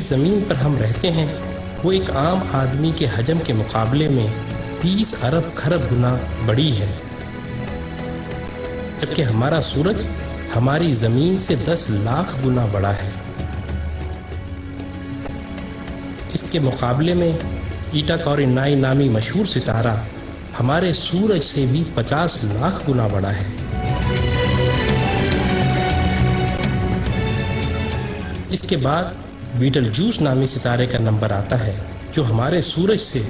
جس زمین پر ہم رہتے ہیں وہ ایک عام آدمی کے حجم کے مقابلے میں 20 ارب کھرب گنا بڑی ہے، جبکہ ہمارا سورج ہماری زمین سے 10 لاکھ گنا بڑا ہے۔ اس کے مقابلے میں ایٹا کورینائی نامی مشہور ستارہ ہمارے سورج سے بھی 50 لاکھ گنا بڑا ہے۔ اس کے بعد بیٹل جوس نامی ستارے کا نمبر آتا ہے جو ہمارے سورج سے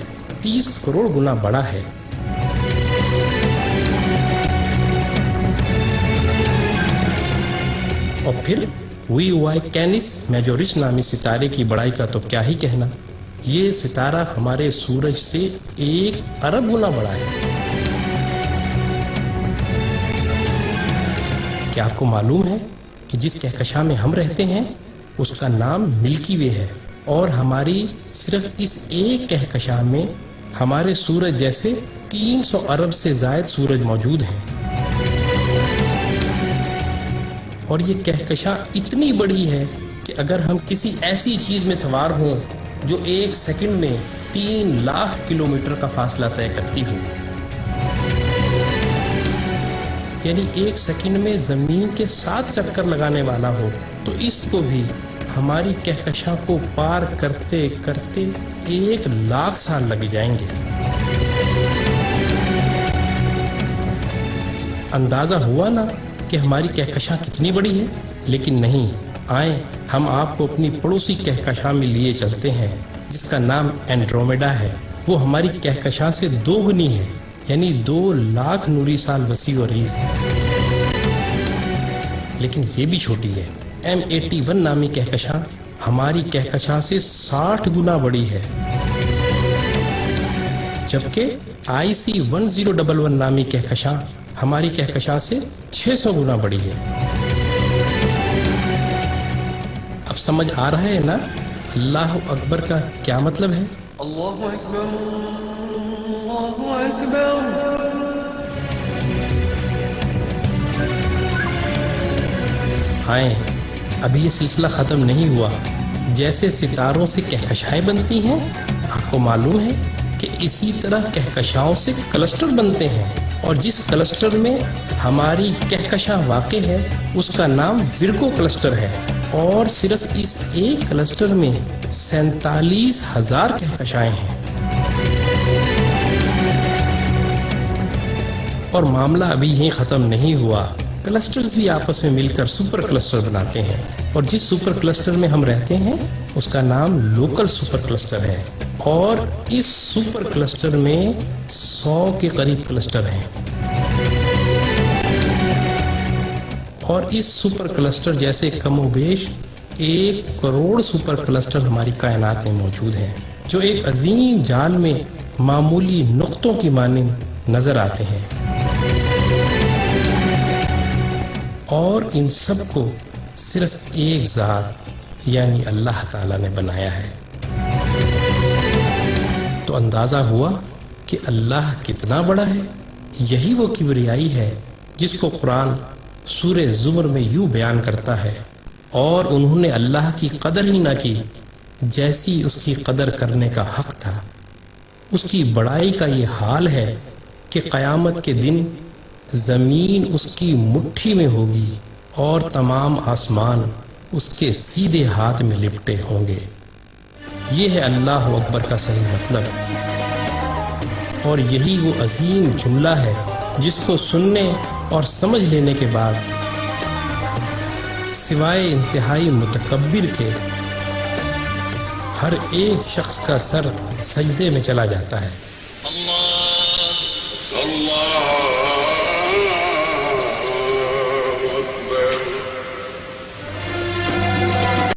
30 کروڑ گنا بڑا ہے۔ اور پھر وی وائی کینس میجورس نامی ستارے کی بڑائی کا تو کیا ہی کہنا، یہ ستارہ ہمارے سورج سے 1 ارب گنا بڑا ہے۔ کیا آپ کو معلوم ہے کہ جس کہکشاں میں ہم رہتے ہیں اس کا نام ملکی وے ہے، اور ہماری صرف اس ایک کہکشاں میں ہمارے سورج جیسے 300 ارب سے زائد سورج موجود ہیں۔ اور یہ کہکشاں اتنی بڑی ہے کہ اگر ہم کسی ایسی چیز میں سوار ہوں جو 1 سیکنڈ میں 3 لاکھ کلومیٹر کا فاصلہ طے کرتی ہو، یعنی 1 سیکنڈ میں زمین کے 7 چکر لگانے والا ہو، تو اس کو بھی ہماری کہکشاں کو پار کرتے کرتے 1 لاکھ سال لگ جائیں گے۔ اندازہ ہوا نا کہ ہماری کہکشاں کتنی بڑی ہے؟ لیکن نہیں، آئیں ہم آپ کو اپنی پڑوسی کہکشاں میں لیے چلتے ہیں جس کا نام اینڈرومیڈا ہے۔ وہ ہماری کہکشاں سے 2 گنی ہے، یعنی 2 لاکھ نوری سال وسیع و عریض ہے۔ لیکن یہ بھی چھوٹی ہے۔ M81 نامی کہکشاں ہماری کہکشاں سے 60 گنا بڑی ہے، جبکہ IC1011 نامی کہکشاں ہماری کہکشاں سے 600 گنا بڑی ہے۔ اب سمجھ آ رہا ہے نا اللہ اکبر کا کیا مطلب ہے؟ اللہ اکبر، اللہ اکبر۔ آئیں، ابھی یہ سلسلہ ختم نہیں ہوا۔ جیسے ستاروں سے کہکشائیں بنتی ہیں، آپ کو معلوم ہے کہ اسی طرح کہکشاؤں سے کلسٹر بنتے ہیں، اور جس کلسٹر میں ہماری کہکشاں واقع ہے اس کا نام ورگو کلسٹر ہے، اور صرف اس ایک کلسٹر میں 47,000 کہکشائیں ہیں۔ اور معاملہ ابھی یہیں ختم نہیں ہوا، کلسٹرز بھی آپس میں مل کر سپر کلسٹر بناتے ہیں، اور جس سپر کلسٹر میں ہم رہتے ہیں اس کا نام لوکل سپر کلسٹر ہے، اور اس سپر کلسٹر میں 100 کے قریب کلسٹر ہیں، اور اس سپر کلسٹر جیسے کم و بیش 1 کروڑ سپر کلسٹر ہماری کائنات میں موجود ہیں، جو ایک عظیم جال میں معمولی نقطوں کی مانند نظر آتے ہیں، اور ان سب کو صرف ایک ذات یعنی اللہ تعالیٰ نے بنایا ہے۔ تو اندازہ ہوا کہ اللہ کتنا بڑا ہے۔ یہی وہ کبریائی ہے جس کو قرآن سورہ زمر میں یوں بیان کرتا ہے، اور انہوں نے اللہ کی قدر ہی نہ کی جیسی اس کی قدر کرنے کا حق تھا۔ اس کی بڑائی کا یہ حال ہے کہ قیامت کے دن زمین اس کی مٹھی میں ہوگی اور تمام آسمان اس کے سیدھے ہاتھ میں لپٹے ہوں گے۔ یہ ہے اللہ اکبر کا صحیح مطلب، اور یہی وہ عظیم جملہ ہے جس کو سننے اور سمجھ لینے کے بعد سوائے انتہائی متکبر کے ہر ایک شخص کا سر سجدے میں چلا جاتا ہے۔ اللہ اللہ